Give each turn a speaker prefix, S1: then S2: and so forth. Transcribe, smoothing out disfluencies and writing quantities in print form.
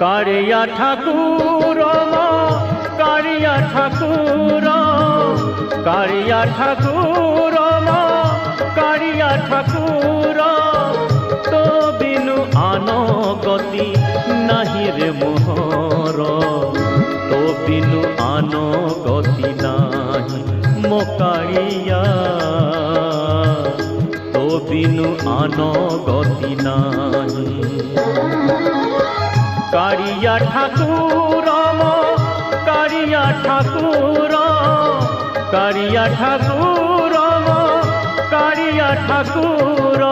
S1: कारिया ठाकुर कारिया ठाकुर कारिया ठाकुर कारिया ठाकुर तो बिनु आनो गति नाही रे मोहर तो बिनु आनो गति नाही मो कारिया तो बिनु आनो गति नाही कारिया ठाकुर कारिया ठाकुर कारिया ठाकुर कारिया ठाकुर।